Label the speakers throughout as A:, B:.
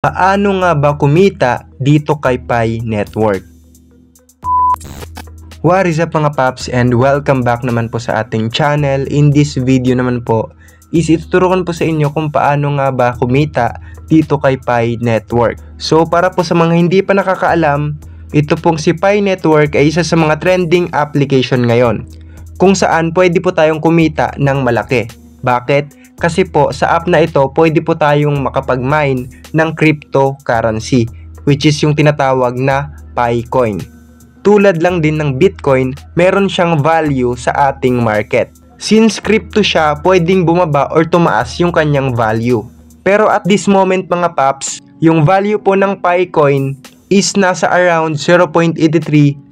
A: Paano nga ba kumita dito kay Pi Network? What is up mga paps, and welcome back naman po sa ating channel. In this video naman po is ituturuan po sa inyo kung paano nga ba kumita dito kay Pi Network. So para po sa mga hindi pa nakakaalam, ito pong si Pi Network ay isa sa mga trending application ngayon kung saan pwede po tayong kumita ng malaki. Bakit? Kasi po sa app na ito pwede po tayong makapag-mine ng cryptocurrency, which is yung tinatawag na Picoin. Tulad lang din ng Bitcoin, meron siyang value sa ating market. Since crypto siya, pwedeng bumaba or tumaas yung kanyang value. Pero at this moment mga paps, yung value po ng Picoin is nasa around 0.83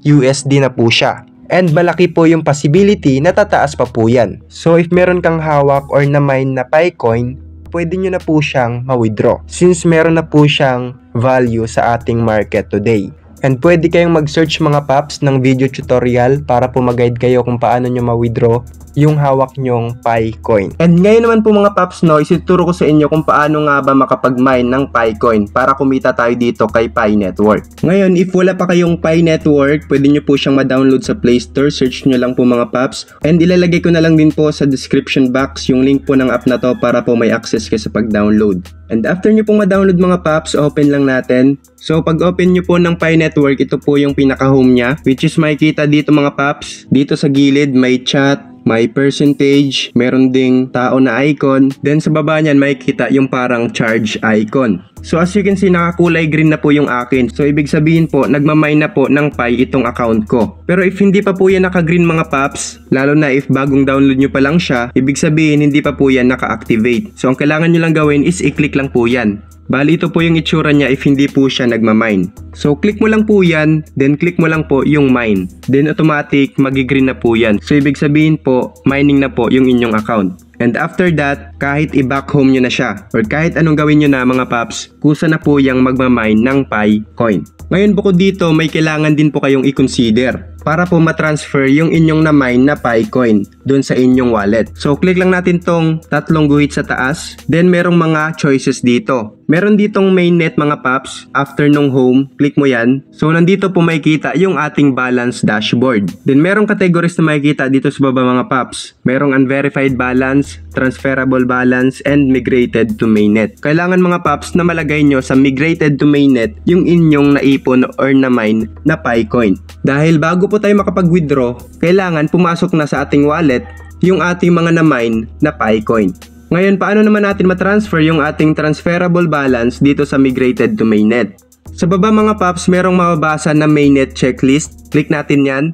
A: USD na po siya. And malaki po yung possibility na tataas pa po yan. So if meron kang hawak or na-mine na Picoin, pwede nyo na po siyang ma-withdraw since meron na po siyang value sa ating market today. And pwede kayong mag-search mga paps ng video tutorial para po mag-guide kayo kung paano nyo ma-withdraw yung hawak nyong Picoin. And ngayon naman po mga paps, isituro ko sa inyo kung paano nga ba makapag-mine ng Picoin para kumita tayo dito kay Pi Network. Ngayon, if wala pa kayong Pi Network, pwede nyo po siyang ma-download sa Play Store. Search nyo lang po mga paps. And ilalagay ko na lang din po sa description box yung link po ng app na to para po may access kayo sa pag-download. And after nyo pong ma-download mga paps, open lang natin. So pag open nyo po ng Pi Network, ito po yung pinaka-home niya, which is makikita dito mga paps. Dito sa gilid may chat, may percentage, meron ding tao na icon. Then sa baba niyan makikita yung parang charge icon. So as you can see, nakakulay green na po yung akin. So ibig sabihin po, nagmamine na po ng Pi itong account ko. Pero if hindi pa po yan naka-green mga paps, lalo na if bagong download nyo pa lang siya, ibig sabihin hindi pa po yan naka-activate. So ang kailangan nyo lang gawin is i-click lang po yan. Bali ito po yung itsura niya if hindi po siya nagmamine. So click mo lang po yan, then click mo lang po yung mine. Then automatic magi-green na po yan. So ibig sabihin po, mining na po yung inyong account. And after that, kahit i-back home nyo na siya or kahit anong gawin nyo na mga paps, kusa na po yung magmamine ng Picoin. Ngayon bukod dito, may kailangan din po kayong i-consider para po matransfer yung inyong na-mine na Picoin dun sa inyong wallet. So click lang natin tong tatlong guhit sa taas, then merong mga choices dito. Meron ditong mainnet mga paps, after nung home, click mo yan. So nandito po makikita yung ating balance dashboard. Then merong categories na makikita dito sa baba mga paps. Merong unverified balance, transferable balance, and migrated to mainnet. Kailangan mga paps na malagay nyo sa migrated to mainnet yung inyong naipon or na-mine na Picoin. Dahil bago po tayo makapag-withdraw, kailangan pumasok na sa ating wallet yung ating mga na-mine na Picoin. Ngayon, paano naman natin matransfer yung ating transferable balance dito sa migrated to mainnet? Sa baba mga paps, merong mababasa na mainnet checklist. Click natin yan.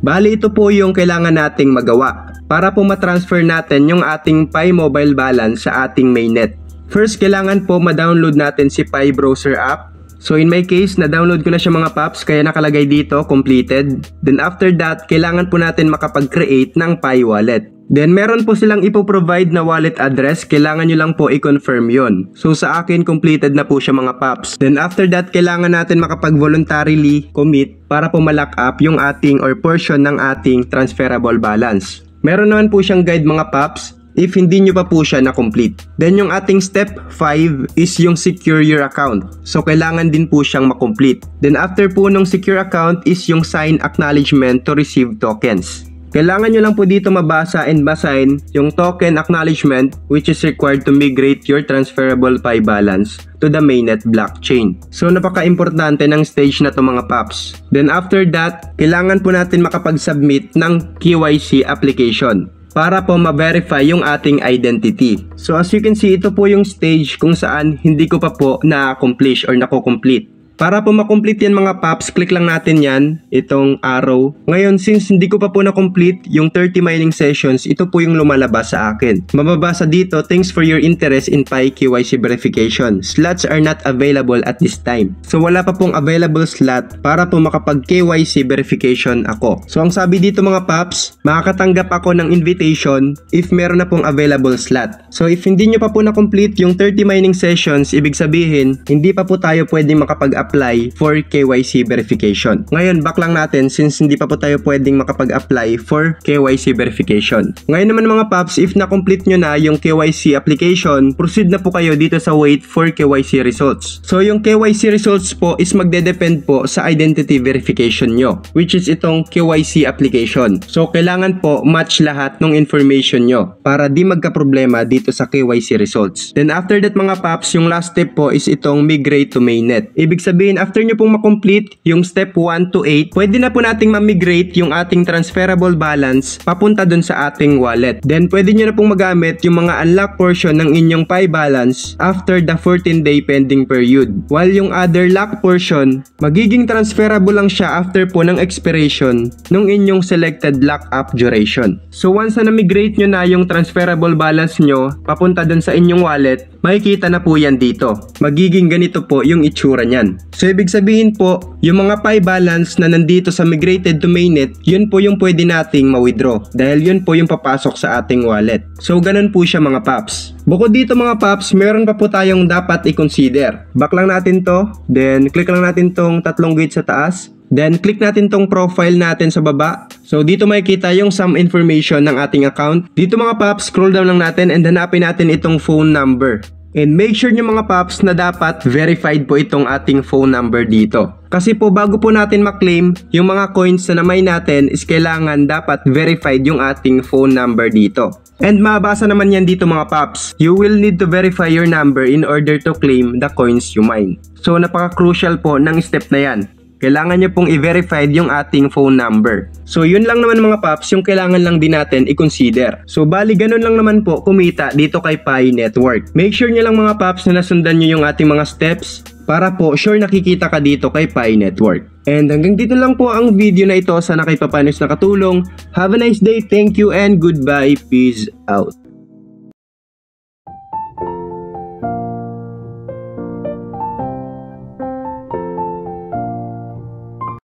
A: Bali, ito po yung kailangan nating magawa para po matransfer natin yung ating Pi mobile balance sa ating mainnet. First, kailangan po ma-download natin si Pi browser app. So in my case, na-download ko na siya mga paps, kaya nakalagay dito, completed. Then after that, kailangan po natin makapag-create ng Pi wallet. Then meron po silang ipoprovide na wallet address, kailangan nyo lang po i-confirm yon. So sa akin, completed na po siya mga paps. Then after that, kailangan natin makapag-voluntarily commit para po ma-lock up yung ating or portion ng ating transferable balance. Meron naman po siyang guide mga paps if hindi nyo pa po siya na-complete. Then yung ating step 5 is yung secure your account. So kailangan din po siyang ma-complete. Then after po nung secure account is yung sign acknowledgement to receive tokens. Kailangan nyo lang po dito mabasa and basahin yung token acknowledgement which is required to migrate your transferable Pi balance to the mainnet blockchain. So napaka-importante ng stage na to mga paps. Then after that, kailangan po natin makapag-submit ng KYC application para po ma-verify yung ating identity. So as you can see, ito po yung stage kung saan hindi ko pa po na-accomplish or nako-complete. Para po makomplete yan mga paps, click lang natin yan, itong arrow. Ngayon, since hindi ko pa po na-complete yung 30 mining sessions, ito po yung lumalabas sa akin. Mababasa dito, thanks for your interest in Pi KYC verification. Slots are not available at this time. So wala pa pong available slot para po makapag KYC verification ako. So ang sabi dito mga paps, makakatanggap ako ng invitation if meron na pong available slot. So if hindi nyo pa po na-complete yung 30 mining sessions, ibig sabihin, hindi pa po tayo pwedeng makapag-apply makapag-apply for KYC verification. Ngayon, back lang natin since hindi pa po tayo pwedeng makapag-apply for KYC verification. Ngayon naman mga paps, if na-complete nyo na yung KYC application, proceed na po kayo dito sa wait for KYC results. So yung KYC results po is magde-depend po sa identity verification nyo, which is itong KYC application. So kailangan po match lahat ng information nyo para di magka-problema dito sa KYC results. Then after that mga paps, yung last step po is itong migrate to mainnet. Ibig sabihin, after nyo pong makomplete yung step 1 to 8, pwede na po nating ma-migrate yung ating transferable balance papunta dun sa ating wallet. Then pwede nyo na pong magamit yung mga unlock portion ng inyong Pi balance after the 14-day pending period. While yung other lock portion, magiging transferable lang siya after po ng expiration ng inyong selected lock-up duration. So once na na-migrate nyo na yung transferable balance nyo papunta dun sa inyong wallet, makikita na po yan dito. Magiging ganito po yung itsura nyan. So ibig sabihin po, yung mga Pi balance na nandito sa migrated to mainnet, yun po yung pwede nating ma-withdraw dahil yun po yung papasok sa ating wallet. So ganun po siya mga paps. Bukod dito mga paps, meron pa po tayong dapat i-consider. Back lang natin to, then click lang natin tong tatlong gate sa taas. Then click natin tong profile natin sa baba. So dito makikita yung some information ng ating account. Dito mga paps, scroll down lang natin and hanapin natin itong phone number. And make sure nyo mga paps na dapat verified po itong ating phone number dito. Kasi po bago po natin maklaim yung mga coins na namay natin is kailangan dapat verified yung ating phone number dito. And mabasa naman yan dito mga paps. You will need to verify your number in order to claim the coins you mine. So napaka-crucial po ng step na yan. Kailangan nyo pong i-verify yung ating phone number. So yun lang naman mga paps yung kailangan lang din natin i-consider. So bali ganun lang naman po kumita dito kay Pi Network. Make sure nyo lang mga paps na nasundan nyo yung ating mga steps para po sure nakikita ka dito kay Pi Network. And hanggang dito lang po ang video na ito. Sana kay papanos nakatulong. Have a nice day, thank you and goodbye, peace out.